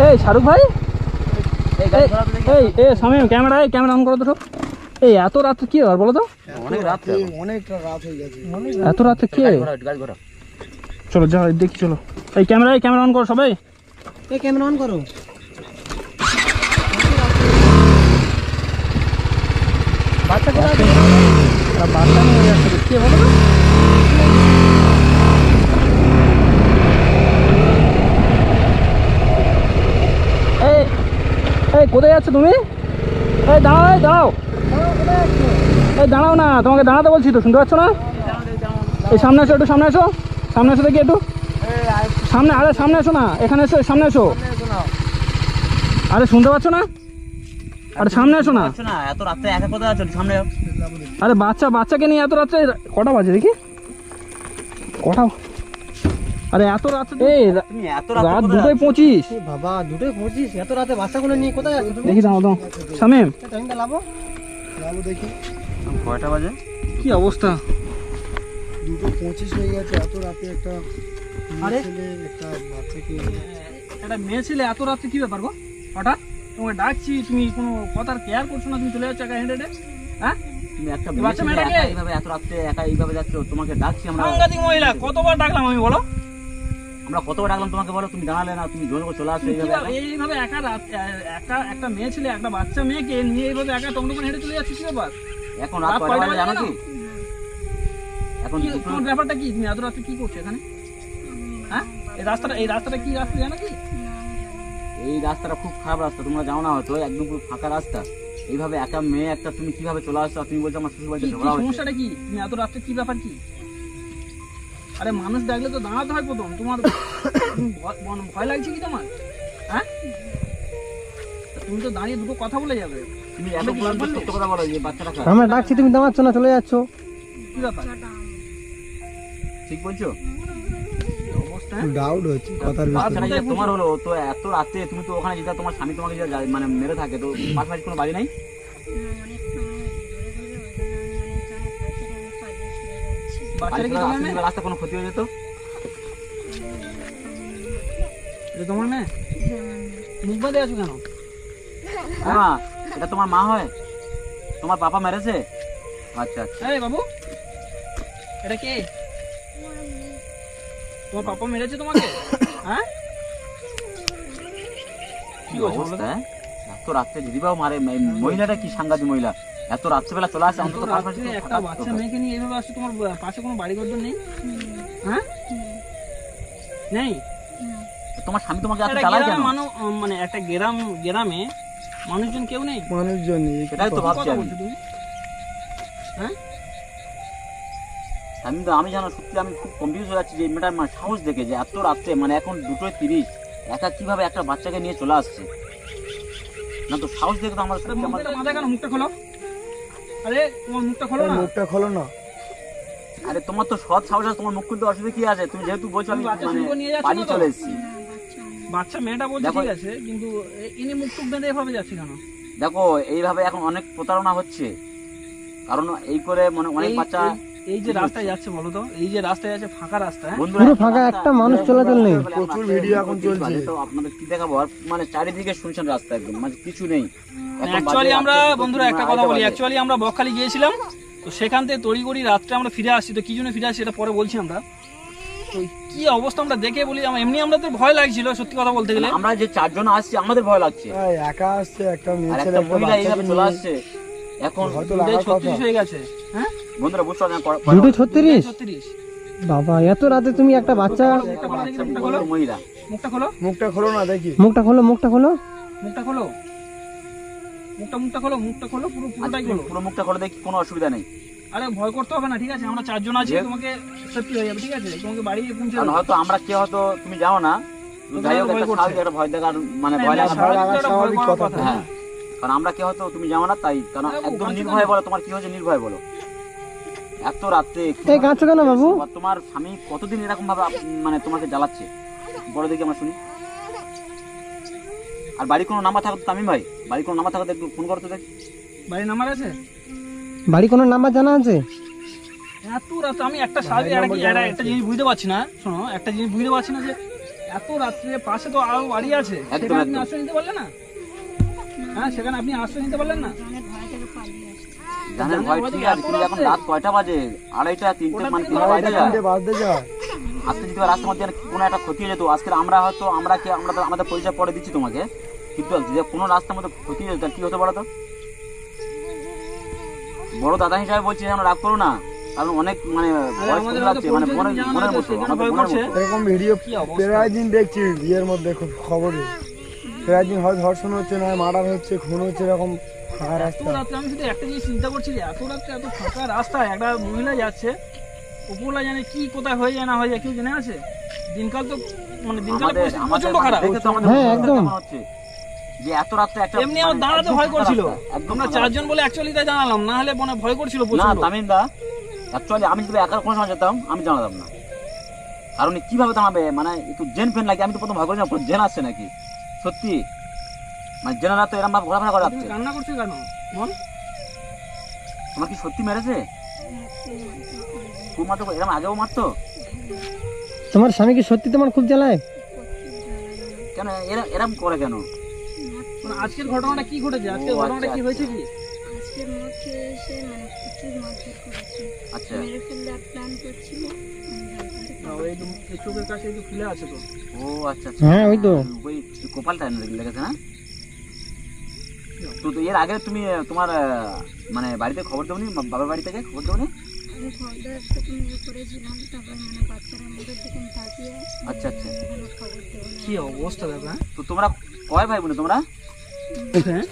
এই শাহরুখ ভাই, এই শামীম ক্যামেরা অন করো তো। এই এত রাত্রে কি আর বলো তো? অনেকটা রাত হয়ে গেছে। এত রাত্রে কি? চলো যা দেখি, চলো। এই ক্যামেরা অন করো সবাই। এই ক্যামেরা অন করো। বাচ্চা কোথায়? বাচ্চা নিয়ে যাচ্ছে, কি বলো তো? এই কোথায় যাচ্ছ তুমি? এই দাঁড়াও, এই দাঁড়াও না, তোমাকে দাঁড়াতে বলছি তো, শুনতে পাচ্ছ না? এই সামনে এসো, একটু সামনে এসো দেখি একটু সামনে। আরে সামনে এসো না, এখানে এসো, সামনে এসো। আরে শুনতে পাচ্ছ না? আরে সামনে এসো না। এত রাতে একা কোথায় আছো? সামনে। আরে বাচ্চাকে নিয়ে এত রাত্রে কটা বাজে দেখি? কটা? আরে এত রাতে, এই রাত 2:25। বাবা 2:25, এত রাতে বাচ্চাগুলো নিয়ে কোথায় যাচ্ছ তুমি? দেখি দাও শামীম, টাইমটা লাবো দেখি কয়টা বাজে? কি অবস্থা? 2:25 হয়ে গেছে। এত রাতে একটা ছেলে একটা বাচ্চাকে, একটা মেয়ে ছেলে এত রাত্রে কি ব্যাপার গো? হঠাৎ তোমাকে ডাকছি, তুমি কোনো কথার কেয়ার করছো না, তুমি চলে যাচ্ছ একা হেঁটে। হ্যাঁ, তুমি একটা বাচ্চা মেয়েটাকে এইভাবে এত রাতে একা এইভাবে যাচ্ছ? তোমাকে ডাকছি আমরা। সাংঘাতিক মহিলা, কতবার ডাকলাম আমি, বলো? আমরা কতবার ডাকলাম তোমাকে, বলো? তুমি জানালে না, তুমি জোর করে চলে আসছো এইভাবে একা একটা মেয়ে ছেলে, একটা বাচ্চা মেয়েকে নিয়ে এইভাবে একা টমটমে হেঁটে চলে যাচ্ছি, কি ব্যাপার? এখন রাত কয়টা বাজে জানো কি? এখন তোমার ব্যাপারটা কি? তুমি এত রাতে কি করছো এখানে? হ্যাঁ, এই রাস্তাটা কি রাস্তা জানো কি? এই রাস্তাটা খুব খারাপ রাস্তা, তোমরা জানো না হয়তো, একদম পুরো ফাঁকা রাস্তা। এইভাবে একা মেয়ে একটা তুমি কিভাবে চলে আসছো? তুমি বলছো আমার শ্বশুর বাড়িতে ঝগড়া হচ্ছে। সমস্যাটা কি? তুমি এত রাত্রে কি ব্যাপার কি? আরে মানুষ ডাকলে তো দাঁড়াতে হয় প্রথম। তোমার ভয় লাগছে কি তোমার? হ্যাঁ, তুমি তো দাঁড়িয়ে দুটো কথা বলে যাবে। তুমি এত সত্য কথা বলো যে বাচ্চাটা আমরা ডাকছি, তুমি দাঁড়াচ্ছ না, চলে যাচ্ছ, কি ব্যাপার? ঠিক বলছো? অবস্থা ডাউট হচ্ছে কথার বাচ্চাটা যে তোমার হলো, তো এত রাতে তুমি তো ওখানে যেটা তোমার স্বামী তোমাকে যে মানে মেরে থাকে, তো পাশাপাশি কোনো বাড়ি নাই? রাস্তা কোনো ক্ষতি হয়ে যেত? তোমার মেয়ে মুখ বাঁধে আছো কেন? হ্যাঁ, এটা তোমার মা হয়? তোমার পাপা মেরেছে? আচ্ছা আচ্ছা। এই বাবু, এটা কে? তোমার পাপা মেরেছে তোমাকে? হ্যাঁ, কি অবস্থা? এত রাত্রে দিদিবাবু মারে? মহিলাটা কি সাংঘাতিক মহিলা, এত রাত্রেবেলা চলে আসে। অন্তত একটা বাচ্চা মেয়েকে নিয়ে এইভাবে আসছে, তোমার পাশে কোনো বাড়ি ঘর নেই? হ্যাঁ, নেই? তোমার স্বামী তোমাকে এত জ্বালায় কেন? মানে একটা গ্রামে মানুষজন কেউ নেই? মানুষজন নেই, সেটাই তো ভাবছি আমি। হ্যাঁ, আমি জানো সত্যি আমি খুব কনফিউজ হয়ে যাচ্ছি যে মেয়েটার মানে সাহস দেখে, যে এত রাত্রে মানে এখন 2:30 একা কিভাবে একটা বাচ্চাকে নিয়ে চলে আসছে। না তো সাহস দেখে তো আমার মাথা কেন? মুখটা খোলো। আরে তোমার মুখটা খোলো না। মুখটা খোলো না। আরে তোমার তো সৎ সাহস আছে, তোমার মুখ খুলতে অসুবিধা কি আছে? তুমি যেহেতু বলছো আমি বাড়ি চলে এসেছি। বাচ্চা মেয়েটা বলছে ঠিক আছে, কিন্তু ইনি মুখ টুক বেঁধে এভাবে যাচ্ছে কেন? দেখো এইভাবে এখন অনেক প্রতারণা হচ্ছে, কারণ এই করে মানে অনেক বাচ্চা এই যে রাস্তায় যাচ্ছে, বলো তো, এই যে রাস্তায় যাচ্ছে ফাঁকা রাস্তা, পুরো ফাঁকা, একটা মানুষ চলাচল নেই। প্রচুর ভিডিও এখন চলছে, তো আপনাদের কি দেখাবো? মানে চারিদিকে শুনছেন রাস্তা, একদম মানে কিছু নেই। অ্যাকচুয়ালি আমরা বন্ধুরা একটা কথা বলি, অ্যাকচুয়ালি আমরা বকখালি গিয়েছিলাম, তো সেখান থেকে তড়িঘড়ি রাত্রে আমরা ফিরে আসছি। তো কি জন্য ফিরে আসছি এটা পরে বলছি আমরা। তো কি অবস্থা আমরা দেখে বলি, এমনি আমাদের ভয় লাগছিল সত্যি কথা বলতে গেলে। আমরা যে 4 জন আসছি আমাদের ভয় লাগছে, একা আসছে একটা মেয়ে ছেলে, একটা মহিলা এইভাবে চলে আসছে। এখন হয়তো লাগার কথা 36 হয়ে গেছে। হ্যাঁ, বন্ধুরা বুঝছো না? 2:36 বাবা, এত রাতে তুমি একটা বাচ্চা। মহিলা মুখটা খোলো। মুখটা খোলো না দেখি। মুখটা খোলো, মুখটা খোলো, মুখটা খোলো, মুখটা খোলো, মুখটা খোলো, পুরোটাই খোলো। পুরো মুখটা খোলো দেখি, কোনো অসুবিধা নেই। আরে ভয় করতে হবে না, ঠিক আছে? আমরা 4 জন আছি, তোমাকে সেফটি হয়ে যাবে, ঠিক আছে? তোমাকে বাড়ি পৌঁছে দেব। হয়তো আমরা কে হয়তো তুমি যাও না, যাই হোক একটা স্বাভাবিক একটা ভয় দেখার মানে ভয় লাগা স্বাভাবিক কথা। হ্যাঁ, কারণ আমরা কে হয়তো তুমি যাও না, তাই কারণ একদম নির্ভয় বলো। তোমার কি হয়েছে নির্ভয় বলো? এত রাতে কাঁদছো কেন বাবু? তোমার স্বামী কতদিন এরকম ভাবে মানে তোমাকে জ্বালাচ্ছে? বড় দেখি আমরা শুনি। আর বাড়ি কোনো নাম্বার থাকতো তামিম ভাই, বাড়ি কোনো নাম্বার থাকতো একটু ফোন করতে দেখি। বাড়ির নাম্বার আছে? বাড়ি কোনো নাম্বার জানা আছে? এত রাত আমি একটা জিনিস বুঝতে পারছি না। শোনো, একটা জিনিস বুঝতে পারছি না যে এত রাত্রে পাশে তো আরো বাড়ি আছে, একদম, সেখানে আপনি একদম। আশ্রয় নিতে পারলেন না? হ্যাঁ, সেখানে আপনি আশ্রয় নিতে পারলেন না? জানেন ভয় ঠিক আছে, কিন্তু এখন রাত কয়টা বাজে? 2:30 3টে, মানে 3 বাজে যায়। তিনটে বাজতে যায়। আজকে যদি রাস্তার মধ্যে কোনো একটা ক্ষতি হয়ে যেত, আজকে আমরা হয়তো আমরা তো আমাদের পরিচয় পরে দিচ্ছি তোমাকে, কিন্তু যদি কোনো রাস্তার মধ্যে ক্ষতি হয়ে যেত তাহলে কি হতে বলো তো? বড় দাদা হিসাবে বলছি, আমরা রাগ করো না, কারণ অনেক মানে বয়স কমে যাচ্ছে, মানে মনের মতো আমাদের মনের মতো। এরকম ভিডিও কি অবস্থা? প্রায় দিন দেখছি ইয়ের মধ্যে, খুব খবরে প্রায় দিন হয় ধর্ষণ হচ্ছে, না মার্ডার হচ্ছে, খুন হচ্ছে, এরকম ফাঁকা এত রাস্তা। রাত্রে আমি শুধু একটা জিনিস চিন্তা করছি যে এত রাত্রে এত ফাঁকা রাস্তায় একটা মহিলা যাচ্ছে, উপরওয়ালা জানে কি কোথায় হয়ে যায় না হয়ে যায়, কেউ জেনে আছে? দিনকাল তো মানে দিনকাল আমাদের প্রচন্ড খারাপ। দেখে তো আমাদের হ্যাঁ, বুঝতে একদম। কেমন হচ্ছে যে এত রাত্রে একটা এমনি আমার মানে দাঁড়াতে একদম ভয় ফাঁকা করছিল, রাস্তা, একদম আমরা ফাঁকা চারজন বলে অ্যাকচুয়ালি তাই জানালাম, না হলে মনে ভয় করছিল না প্রচন্ড। তামিম দা, অ্যাকচুয়ালি আমি যদি একার কোনো সময় যেতাম আমি জানাতাম না, কারণ কিভাবে দাঁড়াবে, মানে একটু জেন ফেন লাগে। আমি তো প্রথম ভয় করেছিলাম জেন আসছে নাকি, সত্যি মানে জেনারা তো এরকম ভাবে ঘোরাফেরা করে তুমি যাচ্ছে। কান্না করছো কেন বল? তোমার কি সত্যি মেরেছে? খুব মারতো, এরকম আগেও মারতো? তোমার স্বামী কি সত্যি তোমার খুব জ্বালায়? কেন এরকম করে কেন? মানে আজকের ঘটনাটা কি ঘটেছে? আজকের ও, ঘটনাটা আচ্ছা, কি হয়েছে কি? আজকের মধ্যে এসে মানে প্রচুর মারধর করেছে, আচ্ছা, মেরে ফেললে প্ল্যান করছিল। এই চোখের কাছে একটু ফুলে আছে তো। ও আচ্ছা আচ্ছা, হ্যাঁ, ওই তো। ওই কপালটা লেগেছে না? তো এর আগে তুমি তোমার মানে বাড়িতে খবর দেবনি, বাবার বাড়ি থেকে খবর দেবনি? আমি খবরদার প্রথম ইয়ে করেছিলাম, তারপর মানে বাচ্চারা আমাদের দিকে তাকিয়ে আচ্ছা আচ্ছা, কোনো খবর দেবো না। কি অবস্থা দাদা? তো তোমরা কয় ভাই বোন তোমরা? হ্যাঁ,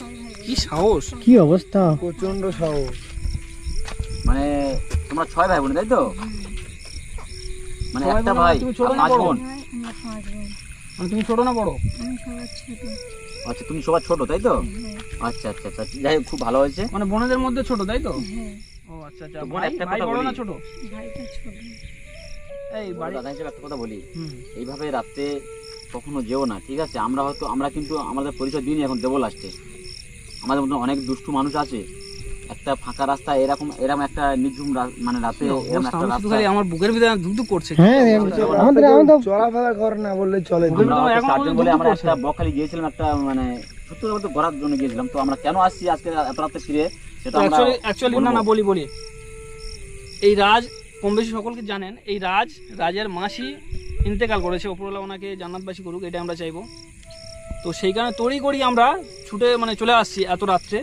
কি সাহস! কি অবস্থা! প্রচন্ড সাহস। মানে তোমরা 6 ভাই বোন তাই তো? মানে সবাই একটা বলো, ভাই তুমি ছোট আর না 5 বড়? বোন? হ্যাঁ, আমরা 5 বোন। মানে তুমি ছোট না বড়? আমি সবার ছোট। আচ্ছা, তুমি সবার ছোট তাই তো? হ্যাঁ, আচ্ছা আচ্ছা আচ্ছা, যাই হোক, খুব ভালো হয়েছে। মানে বোনদের মধ্যে ছোট তাই তো? হ্যাঁ, ও আচ্ছা আচ্ছা। তো বোন, ভাই একটা ভাই কথা বড় বলি। না ছোট? ভাইটা ছোট। এই বড় বাড়ি দাদা হিসেবে একটা কথা বলি, হুম। এইভাবে রাতে কখনো যেও না, ঠিক আছে? আমরা কিন্তু আমাদের পরিচয় দিনই এখন দেবো লাস্টে। আমাদের মধ্যে অনেক দুষ্টু মানুষ আছে, একটা ফাঁকা রাস্তা এরকম একটা নিঝুম মানে রাতে এরকম একটা আমি শুধু রাস্তা খালি আমার বুকের ভিতরে ধুকধুক করছে। হ্যাঁ, আমাদের চলাফেরা করে না বললে চলে। আমরা হয়তো এখন 4 জন বলে আমরা করছে। একটা বকখালি গিয়েছিলাম, একটা মানে সত্যি কথা বলতে ঘোরার জন্য গিয়েছিলাম। তো আমরা কেন আসছি আজকে এত রাতে ফিরে, সেটা আমরা অ্যাকচুয়ালি না না বলি এই রাজ কম বেশি সকলকে জানেন, এই রাজের মাসি ইন্তেকাল করেছে, ওপরওয়ালা ওনাকে জান্নাতবাসী করুক, এটা আমরা চাইবো। তো সেই কারণে তড়িঘড়ি আমরা ছুটে মানে চলে আসছি এত রাত্রে,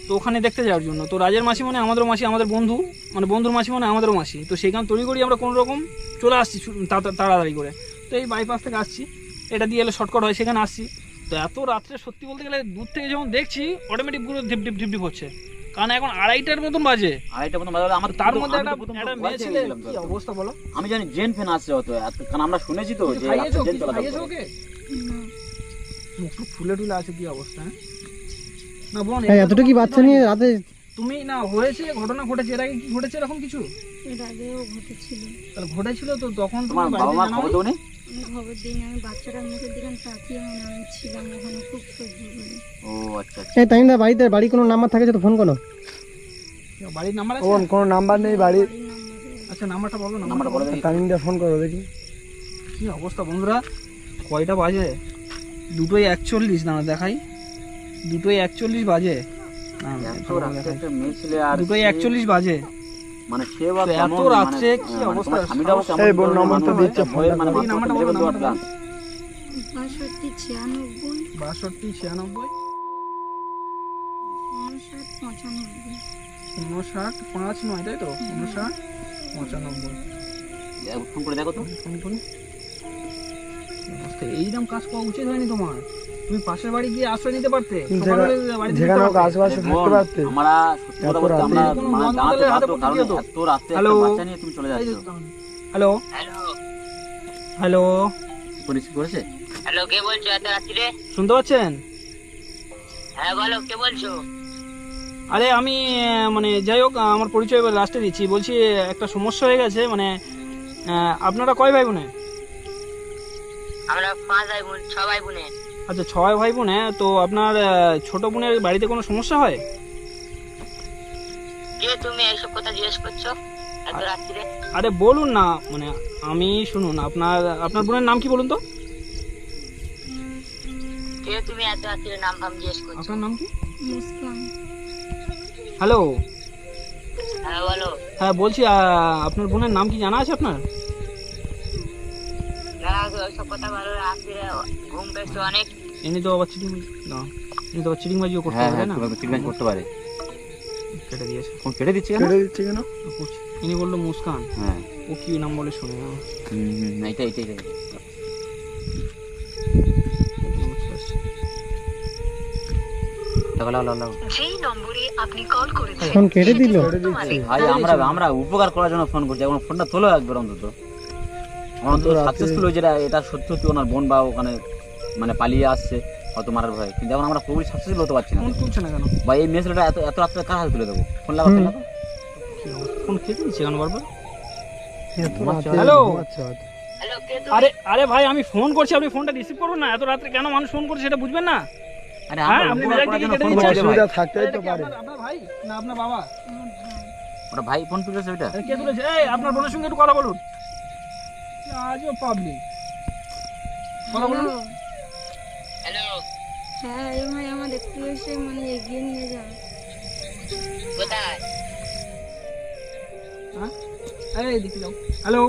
তো ওখানে দেখতে যাওয়ার জন্য। তো রাজের মাসি মানে আমাদেরও মাসি, আমাদের বন্ধু মানে বন্ধুর মাসি মানে আমাদেরও মাসি। তো সেই কারণে তড়িঘড়ি আমরা কোনো রকম চলে আসছি তাড়াতাড়ি করে। তো এই বাইপাস থেকে আসছি, এটা দিয়ে এলে শর্টকাট হয়, সেখানে আসছি। তো এত রাত্রে সত্যি বলতে গেলে দূর থেকে যখন দেখছি অটোমেটিক পুরো ঢিপ হচ্ছে, কারণ এখন 2:30টার মতন বাজে। 2:30 মতো বাজে। আমার তার মধ্যে আমি তো একটা প্রথম একটা ভয় মেয়ে পেয়ে ছেলে, গেছিলাম তো। কি অবস্থা বলো? আমি জানি জেন ফেন আসছে হয়তো, কারণ আমরা শুনেছি তো যে খাইয়েছো রাতে জেন কিছু চলাচল খাইয়েছো করে। ওকে? না, মুখ টুক ফুলে টুলে আছে, কি অবস্থা? হ্যাঁ? না বোন, এতটুকু বাচ্চা নিয়ে রাতে তুমি না হয়েছে ঘটনা ঘটেছে, এর আগে কি ঘটেছে এরকম কিছু? এর আগেও ঘটেছিল। তাহলে ঘটেছিল তো তখন তুমি তোমার বাবা বাড়িতে মা জানাওনি? খবর দেবনি? আমি খবর দিইনি, আমি বাচ্চারা মুখের দিকে তাকিয়ে আমি ছিলাম ওখানে খুব সহ্য করে। ও আচ্ছা আচ্ছা, এই টাইমটা বাড়ি কোনো নাম্বার থাকে তো ফোন করো। বাড়ির নাম্বার আছে? কোনো নাম্বার নেই বাড়ির। বাড়ির নাম্বারে আচ্ছা নাম্বারটা বলো, নাম্বারটা বলে দেখি। টাইমটা ফোন করো দেখি। কি অবস্থা বন্ধুরা, কয়টা বাজে? 2:41 না দেখাই, 2:41 বাজে। না, না, এত ভালো রাতে দেখাই। একটা মেয়ে ছেলে, আর 2:41 বাজে। মানে সে বা তো এত কেমন, রাত্রে মানে, কি মানে অবস্থা? তোমার স্বামীটাও কেমন এই বোন ধরনের নম্বরটা মানুষ, দিচ্ছে, ভয়ের মানে এই নাম্বারটা বলো, মাথা নাম্বারটা দরকার। 62 96 62 96 59 95। 59 5 9 তাই তো? 59 95। ফোন করে দেখো তো। ফোন করি। এইরকম কাজ করা উচিত হয়নি তোমার। তুমি পাশের বাড়ি গিয়ে আশ্রয় নিতে পারতে, সকালবেলা বাড়িতে যেখানে ঢুকতে হোক পারতে। আশেপাশে থাকতে পারতে। আমরা সত্যি কথা বলতে আমরা কোনো মানে বন্ধ জানাতে হলে হাতে পারতো, পড়ে কারণ যেত। এত রাতে একটা হ্যালো? বাচ্চা নিয়ে তুমি চলে যাচ্ছ। হ্যালো হ্যালো, পুলিশ করেছে? হ্যালো, কে বলছো এত রাত্রিরে? শুনতে পাচ্ছেন? হ্যাঁ বলো, কে বলছো? আরে আমি মানে যাই হোক, আমার পরিচয় এবার লাস্টে দিচ্ছি। বলছি একটা সমস্যা হয়ে গেছে, মানে আপনারা কয় ভাই বোনে? আমরা 5 ভাই বোন, 6 ভাই বোনে। আচ্ছা 6 ভাই বোনে। তো আপনার ছোট বোনের বাড়িতে কোনো সমস্যা হয়? কে তুমি এইসব কথা জিজ্ঞেস করছো এত রাত্রিরে? আরে বলুন না, মানে আমি শুনুন, আপনার বোনের নাম কি বলুন তো? কে তুমি এত রাত্রে নাম ফাম জিজ্ঞেস করছো? আপনার নাম কি? মুস্কান। হ্যালো, হ্যাঁ বলো। হ্যাঁ বলছি আপনার বোনের নাম কি জানা আছে আপনার? না ওইসব কথা বলো, রাত্রে ঘুম পেয়েছো অনেক। এমনি তো আবার চিটিং না, এমনি তো আবার চিটিংবাজিও করতে হ্যাঁ পারে হ্যাঁ, না? চিকেন করতে পারে। কেটে দিয়েছে। ফোন কেটে দিচ্ছে কেন? কেটে দিচ্ছে কেন? ইনি বললো মুস্কান, হ্যাঁ ও কি নাম বলে শুনে না। এটাই। লাগাও। ফোন কেটে দিল। ভাই আমরা উপকার করার জন্য ফোন করছি, এখন ফোনটা তোলো একবার অন্তত। আমার অন্তত সাকসেসফুল হয়েছে, এটা সত্যি সত্যি ওনার বোন বা ওখানে মানে পালিয়ে আসছে হয়তো মারার ভয়, কিন্তু এখন আমরা পুরোপুরি সাকসেসফুল হতে পারছি না। ফোন তুলছে না কেন? বা এই মেসেজটা এত রাত্রে কার হাতে তুলে দেবো? ফোন লাগাও। ফোন কেটে দিচ্ছে কেন বারবার? হ্যালো। হ্যালো। হ্যালো কে তুমি? আরে ভাই আমি ফোন করছি, আপনি ফোনটা রিসিভ করুন না। এত রাত্রে কেন মানুষ ফোন করছে সেটা বুঝবেন না? আরে হ্যাঁ, আমরা আপনি উপকার মেজাজ করার জন্য কেটে ফোন দিচ্ছেন। করছি রে ভাই। অসুবিধা থাকতেই এটা তো কি পারে। আপনার ভাই না আপনার বাবা? আমার ভাই। ওটা ভাই ফোন তুলেছে ওইটা। আরে কে তুলেছে? এই আপনার বোনের সঙ্গে একটু কথা বলুন। আজও পাবলিক কথা বলুন। হ্যালো হ্যাঁ এই ভাই আমার একটু এসে মানে এগিয়ে নিয়ে যাও। কোথায়? হ্যাঁ এই দেখি যাও। হ্যালো।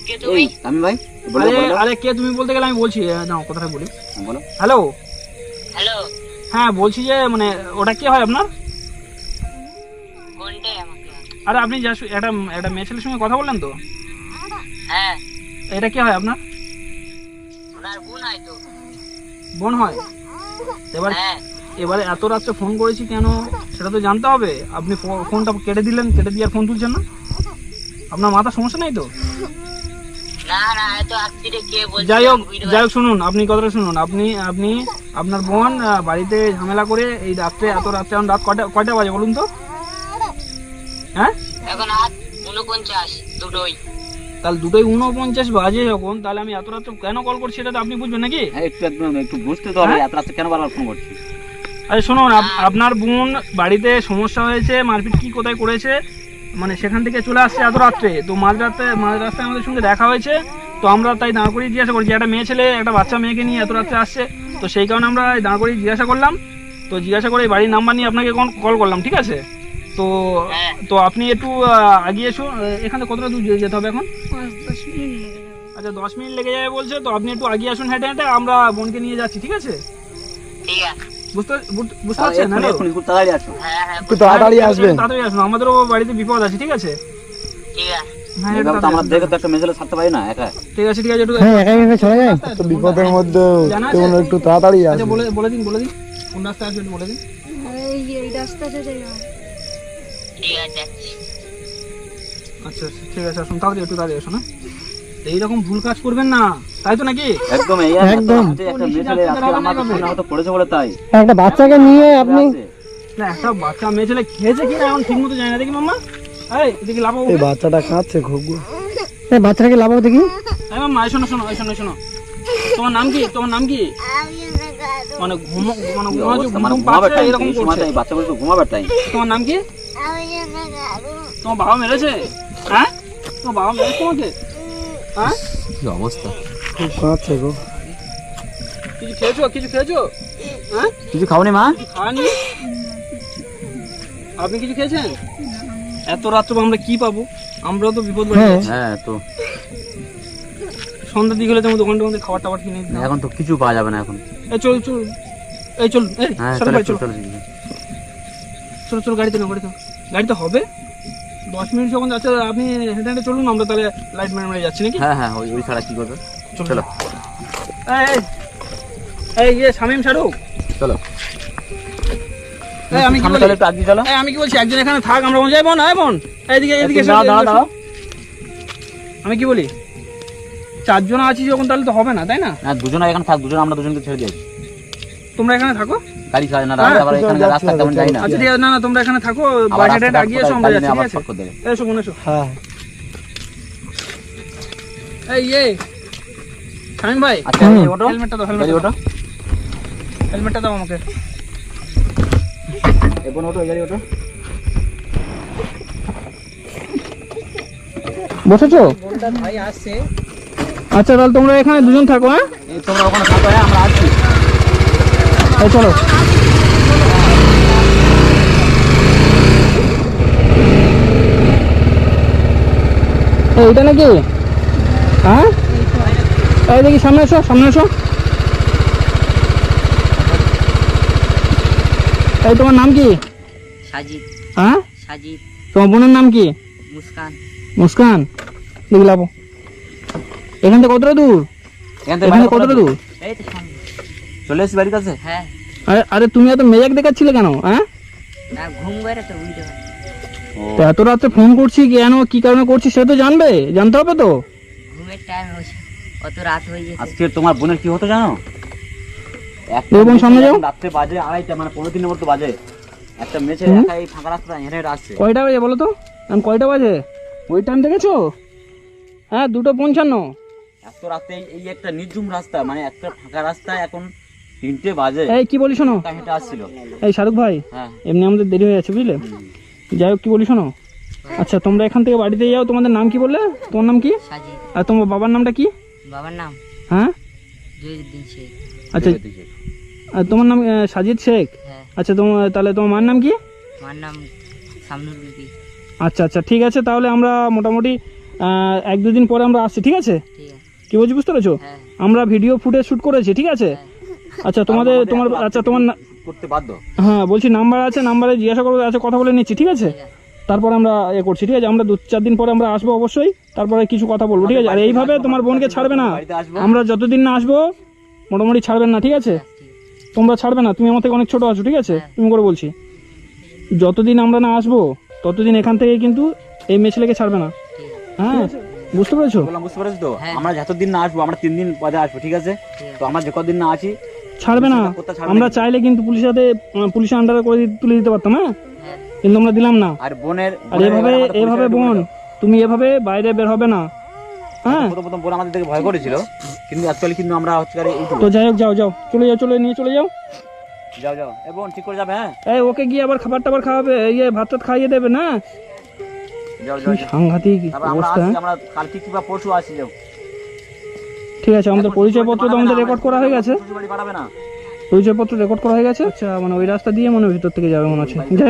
কে তুমি? এই আমি ভাই বলো আরে বলো। আরে কে তুমি বলতে গেলে আমি বলছি, নাও কথাটা বলি। বলো। হ্যালো। হ্যালো হ্যাঁ বলছি যে মানে ওটা কে হয় আপনার? কোনটাই আমাকে? আরে আপনি যা একটা মেয়ে ছেলের সঙ্গে কথা বললেন তো, হ্যাঁ এটা কে হয় আপনার? ওনার বোন হয়তো। বোন হয়? হ্যাঁ এবারে এত রাত্রে ফোন করেছি কেন সেটা তো জানতে হবে। আপনি ফোনটা কেটে দিলেন, কেটে দিয়ে আর ফোন তুলছেন না। আপনার মাথা সমস্যা নাই তো? না এত রাত্রে কে বলছে? যাই হোক শুনুন, আপনি কথাটা শুনুন। আপনি আপনার বোন বাড়িতে ঝামেলা করে এই রাত্রে এত রাত্রে, এখন রাত কয়টা বাজে বলুন তো? হ্যাঁ এখন রাত 49 দুটোই। তাহলে 2:49 বাজে যখন, তাহলে আমি এত রাত্রে কেন কল করছি এটা তো আপনি বুঝবেন নাকি? হ্যাঁ একটু বুঝতে তো হবে এত রাত্রে কেন বারবার ফোন করছি। আরে শুনুন, আপনার বোন বাড়িতে সমস্যা হয়েছে, মারপিট কি কোথায় করেছে, মানে সেখান থেকে চলে আসছে এত রাত্রে। তো মাঝ রাস্তায় আমাদের সঙ্গে দেখা হয়েছে, তো আমরা তাই দাঁড় করিয়ে জিজ্ঞাসা করছি। একটা মেয়ে ছেলে একটা বাচ্চা মেয়েকে নিয়ে এত রাত্রে আসছে, তো সেই কারণে আমরা দাঁড় করিয়ে জিজ্ঞাসা করলাম। তো জিজ্ঞাসা করে বাড়ির নাম্বার নিয়ে আপনাকে কল করলাম, ঠিক আছে? তো তো আপনি একটু আগিয়ে এসো। এখানে কতটা দূর যেতে হবে এখন? 5-10 মিনিট লেগে যাবে। আচ্ছা 10 মিনিট লেগে যাবে বলছে, তো আপনি একটু আগিয়ে আসুন হেঁটে হেঁটে, আমরা বোনকে নিয়ে যাচ্ছি, ঠিক আছে? ঠিক আছে। বুঝতে পারছেন? হ্যালো? খুব তাড়াতাড়ি আসো। হ্যাঁ একটু তাড়াতাড়ি আসবেন। তাড়াতাড়ি আসুন, আমাদেরও বাড়িতে বিপদ আছে, ঠিক আছে? ঠিক আছে। হ্যাঁ এভাবে তো আমরা দেখে তো একটা মেসেজ ছাড়তে পারি না একা। ঠিক আছে একটু হ্যাঁ একাই ভেবে চলে যায় তো বিপদের মধ্যে, তেমন একটু তাড়াতাড়ি আচ্ছা আসবে। বলে দিন কোন রাস্তায় আসবে একটু বলে দিন। এই রাস্তাতে যাই না। ঠিক আছে যাচ্ছি। আচ্ছা ঠিক আছে, আসুন একটু তাড়াতাড়ি আসুন। হ্যাঁ এইরকম ভুল কাজ করবেন না, তাই তো নাকি? একদম একদম। একটা মেসেজ আজকে আমার ফোনে হয়তো পড়েছে বলে তাই। একটা বাচ্চাকে নিয়ে আপনি না একটা বাচ্চা মেয়ে ছেলে খেয়েছে কি না এখন ঠিক মতো জানি না। দেখি মাম্মা, এই দেখি লাভ এই বাচ্চাটা কাঁদছে খুব। এই বাচ্চাটাকে লাভাও দেখি। এই মাম্মা শোনো তোমার নাম কি? মানে ঘুমাবার টাইম, এরকম এই করছে। সময়টাই বাচ্চাগুলো তো ঘুমাবার টাইম। তোমার নাম কি? তোমার বাবা মেরেছে? হ্যাঁ তোমার বাবা মেরেছে তোমাকে? হ্যাঁ কি অবস্থা। খুব কাঁদছে গো। কিছু খেয়েছো? হ্যাঁ কিছু খাওনি মা? কিছু খাওয়ানি? আপনি কিছু খেয়েছেন? এত রাত্রে আমরা কি পাবো? আমরাও তো বিপদ বাড়ি আছি। হ্যাঁ তো সন্ধ্যার দিকে হলে তোমার দোকানটা মধ্যে খাবার টাবার কিনে দিতাম। এখন তো কিছু পাওয়া যাবে না এখন। এই চল এই হ্যাঁ সরো ভাই, চলো চল গাড়িতে গাড়িতে হবে 10 মিনিট যখন যাচ্ছে, আপনি হেঁটে হেঁটে চলুন, আমরা তাহলে লাইট মেরে যাচ্ছি নাকি? হ্যাঁ ওই ছাড়া কি করবে? চলো এই শামিম শাহরুখ, চলো। এই আমি কি বলি? তাহলে একটু আগে চলো। এই আমি কি বলছি, একজন এখানে থাক, আমরা বোন যাই। বোন এইদিকে এসো, দাঁড়াও। আমি কি বলি, 4 জন আছি যখন তাহলে তো হবে না, তাই না? না দুজন এখানে থাক, আমরা দুজনকে ছেড়ে দিয়েছি। তোমরা এখানে থাকো, গাড়ি খায় না, আবার এখানে রাস্তা তেমন যাই না। আচ্ছা ঠিক আছে, না তোমরা এখানে থাকো, আবার বাইরে রাস্তাটা আগিয়ে এসো, আমরা যাচ্ছি, ঠিক আবার আছে? শর্ট করে দেবে। এসো বোন এসো। হ্যাঁ এই শামিম ভাই, আচ্ছা ওটো হেলমেটটা দাও, গাড়ি ওটো। হেলমেটটা দাও আমাকে। এখন ওটো গাড়ি ওটো। বসেছো? আচ্ছা তাহলে তোমরা এখানে দুজন থাকো। হ্যাঁ এই তোমরা ওখানে থাকো, আমরা আসছি। এই চলো। এইটা নাকি? হ্যাঁ, এই দেখি সামনে এসো, সামনে এসো। এই তোমার নাম কি? সাজিদ। হ্যাঁ, সাজিদ। তোমার বোনের নাম কি? মুস্কান। মুস্কান। দেখি লাভ, এখান থেকে কতটা দূর? এখান এখানে কতটা দূর? এই তো সামনে। চলে এসেছি বাড়ির কাছে। হ্যাঁ, আরে আরে তুমি এত মেজাক দেখাচ্ছিলে কেন? হ্যাঁ, না ঘুম করে তো বুঝতে পারি। তো এত রাতে ফোন করছি কেন, কি কারণে করছি সে তো জানবে, জানতে হবে তো। ঘুমের টাইম হয়েছে, অত রাত হয়ে গেছে। আজকে তোমার বোনের কি হতো জানো? একটা বোন মেয়ে সামনে ছেলে যাও। এখন রাত্রে বাজে 2:30, মানে 15 মতো বাজে। একটা মেয়ে ছেলে একা এই ফাঁকা রাস্তা হেঁটে হেঁটে আসছে। কয়টা বাজে বলো তো? এখন কয়টা বাজে? ওই টাইম দেখেছো? হ্যাঁ, 2:55। এত রাতে এই একটা নির্জুম রাস্তা, মানে একটা ফাঁকা রাস্তায় এখন 3টে বাজে, এই কি বলি শোনো, একা হেঁটে আসছিল। এই শাহরুখ ভাই, হ্যাঁ, এমনি আমাদের দেরি হয়ে যাচ্ছে বুঝলে। যাই হোক, কি বলি শোনো, আচ্ছা তোমরা এখান থেকে বাড়িতে যাও। তোমাদের নাম কি বললে? তোমার নাম কি? সাজিদ। আর তোমার বাবার নামটা কি? বাবার নাম হ্যাঁ, জহিরুদ্দিন শেখ। আচ্ছা, আর তোমার নাম সাজিদ শেখ। হ্যাঁ, আচ্ছা, তোমার তাহলে তোমার মার নাম কি? আমার নাম সামনুল বিবি। আচ্ছা আচ্ছা, ঠিক আছে, তাহলে আমরা মোটামুটি 1-2 দিন পরে আমরা আসছি, ঠিক আছে? ঠিক আছে। কি বলছি বুঝতে পেরেছো? হ্যাঁ, আমরা ভিডিও ফুটেজ শ্যুট করেছি, ঠিক আছে? আচ্ছা, তোমাদের তোমার আচ্ছা তোমার করতে বাধ্য। হ্যাঁ বলছি, নাম্বার আছে, নাম্বারে জিজ্ঞাসা করবো, আচ্ছা কথা বলে নিচ্ছি, ঠিক আছে? ঠিক আছে। তারপর আমরা করছি, ঠিক আছে? আমরা 2-4 দিন পরে আমরা আসবো অবশ্যই, তারপরে কিছু কথা বলবো, ঠিক আছে? আর এইভাবে তোমার বোনকে ছাড়বে না, বাড়িতে আসবো। আমরা যতদিন না আসবো মোটামুটি ছাড়বেন না, ঠিক আছে? ঠিক আছে। তোমরা ছাড়বে না, তুমি আমার থেকে অনেক ছোট আছো, ঠিক আছে? হ্যাঁ। তুমি করে বলছি, যতদিন আমরা না আসবো ততদিন এখান থেকে কিন্তু এই মেয়ে ছেলেকে ছাড়বে না। ঠিক আছে। হ্যাঁ, বুঝতে পেরেছো? বললাম, বুঝতে পারছিস তো? হ্যাঁ। আমরা যতদিন না আসবো, আমরা 3 দিন বাদে আসবো, ঠিক আছে? ঠিক আছে। তো আমরা যে কদিন না আছি ছাড়বে না। কোথাও ছাড়বে আমরা না। চাইলে কিন্তু পুলিশের আন্ডারে করে তুলে দিতে পারতাম, হ্যাঁ, হ্যাঁ, কিন্তু আমরা দিলাম না। আর বোনের আর এভাবে বোন, তুমি এভাবে বাইরে বের হবে না, হ্যাঁ? প্রথম বোন আমাদের থেকে ভয় করেছিল, কিন্তু অ্যাকচুয়ালি কিন্তু আমরা হচ্ছে তো যাই হোক, যাও যাও, চলে যাও, নিয়ে চলে যাও। যাও যাও, এ বোন ঠিক করে যাবে। হ্যাঁ, এই ওকে গিয়ে আবার খাবার টাবার খাওয়াবে, ভাত টাত খাইয়ে দেবে না? যাও কি যাও যাও। সাংঘাতিক তারপর আমরা অবস্থা, আসছি, হ্যাঁ? আমরা কালকে কিংবা পরশু আসি। যাও, ঠিক আছে, আমাদের পরিচয়পত্র তো আমাদের রেকর্ড করা হয়ে গেছে, শ্বশুরবাড়ি পাঠাবে না। পরিচয়পত্র রেকর্ড করা হয়ে গেছে। আচ্ছা, মানে ওই রাস্তা দিয়ে মনে হয় ভিতর থেকে যাবে মনে হচ্ছে। যাই হোক,